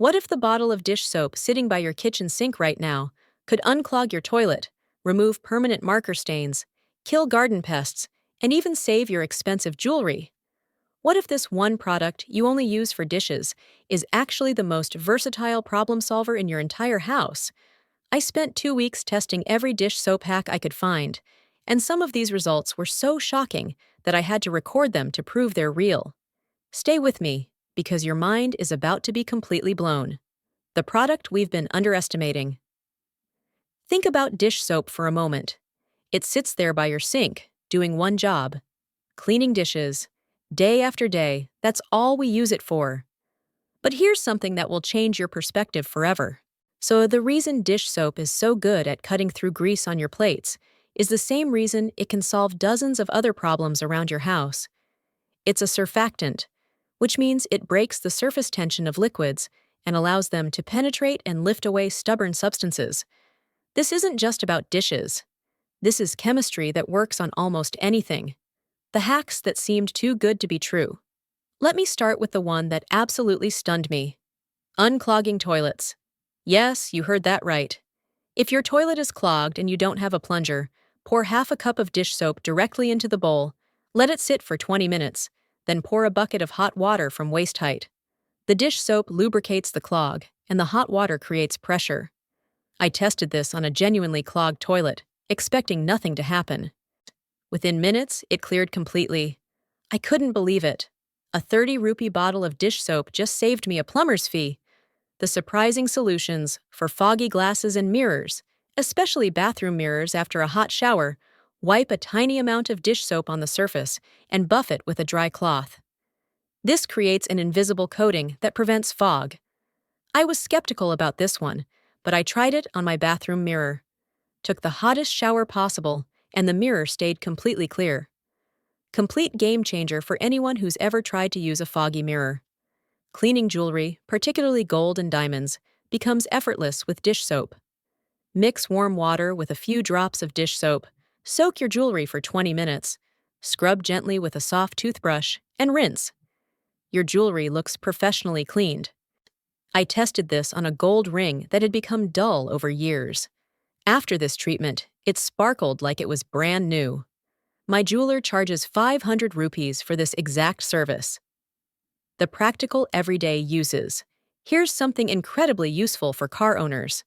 What if the bottle of dish soap sitting by your kitchen sink right now could unclog your toilet, remove permanent marker stains, kill garden pests, and even save your expensive jewelry? What if this one product you only use for dishes is actually the most versatile problem solver in your entire house? I spent 2 weeks testing every dish soap hack I could find, and some of these results were so shocking that I had to record them to prove they're real. Stay with me, because your mind is about to be completely blown. The product we've been underestimating. Think about dish soap for a moment. It sits there by your sink, doing one job: cleaning dishes. Day after day, that's all we use it for. But here's something that will change your perspective forever. So the reason dish soap is so good at cutting through grease on your plates is the same reason it can solve dozens of other problems around your house. It's a surfactant, which means it breaks the surface tension of liquids and allows them to penetrate and lift away stubborn substances. This isn't just about dishes. This is chemistry that works on almost anything. The hacks that seemed too good to be true. Let me start with the one that absolutely stunned me. Unclogging toilets. Yes, you heard that right. If your toilet is clogged and you don't have a plunger, pour half a cup of dish soap directly into the bowl, let it sit for 20 minutes, then pour a bucket of hot water from waist height. The dish soap lubricates the clog, and the hot water creates pressure. I tested this on a genuinely clogged toilet, expecting nothing to happen. Within minutes, it cleared completely. I couldn't believe it. A 30-rupee bottle of dish soap just saved me a plumber's fee. The surprising solutions for foggy glasses and mirrors, especially bathroom mirrors after a hot shower. Wipe a tiny amount of dish soap on the surface and buff it with a dry cloth. This creates an invisible coating that prevents fog. I was skeptical about this one, but I tried it on my bathroom mirror. Took the hottest shower possible, and the mirror stayed completely clear. Complete game changer for anyone who's ever tried to use a foggy mirror. Cleaning jewelry, particularly gold and diamonds, becomes effortless with dish soap. Mix warm water with a few drops of dish soap. Soak your jewelry for 20 minutes. Scrub gently with a soft toothbrush and rinse. Your jewelry looks professionally cleaned. I tested this on a gold ring that had become dull over years. After this treatment, it sparkled like it was brand new. My jeweler charges 500 rupees for this exact service. The practical everyday uses. Here's something incredibly useful for car owners.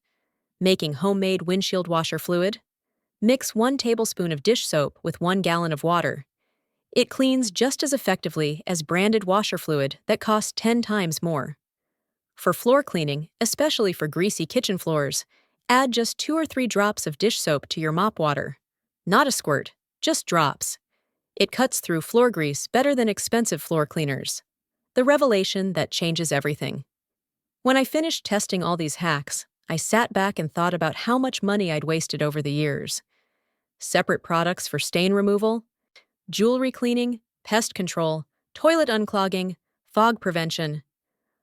Making homemade windshield washer fluid. Mix 1 tablespoon of dish soap with 1 gallon of water. It cleans just as effectively as branded washer fluid that costs 10 times more. For floor cleaning, especially for greasy kitchen floors, add just 2 or 3 drops of dish soap to your mop water. Not a squirt, just drops. It cuts through floor grease better than expensive floor cleaners. The revelation that changes everything. When I finished testing all these hacks, I sat back and thought about how much money I'd wasted over the years. Separate products for stain removal, jewelry cleaning, pest control, toilet unclogging, fog prevention.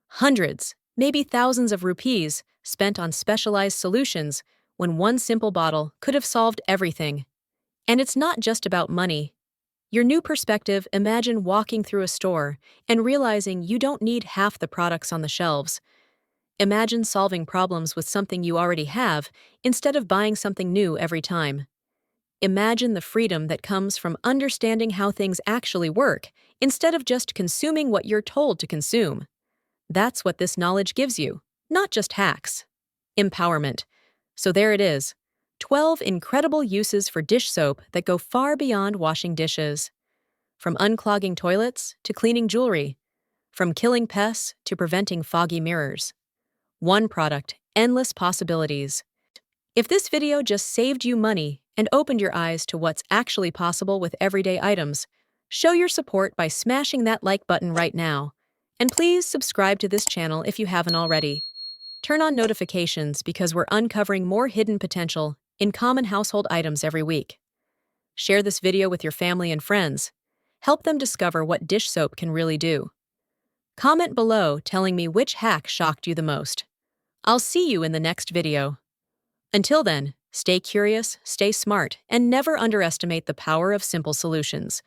Hundreds, maybe thousands of rupees spent on specialized solutions when one simple bottle could have solved everything. And it's not just about money. Your new perspective: imagine walking through a store and realizing you don't need half the products on the shelves. Imagine solving problems with something you already have instead of buying something new every time. Imagine the freedom that comes from understanding how things actually work instead of just consuming what you're told to consume. That's what this knowledge gives you, not just hacks. Empowerment. So there it is. 12 incredible uses for dish soap that go far beyond washing dishes. From unclogging toilets to cleaning jewelry. From killing pests to preventing foggy mirrors. One product, endless possibilities. If this video just saved you money and opened your eyes to what's actually possible with everyday items, show your support by smashing that like button right now. And please subscribe to this channel if you haven't already. Turn on notifications because we're uncovering more hidden potential in common household items every week. Share this video with your family and friends. Help them discover what dish soap can really do. Comment below telling me which hack shocked you the most. I'll see you in the next video. Until then, stay curious, stay smart, and never underestimate the power of simple solutions.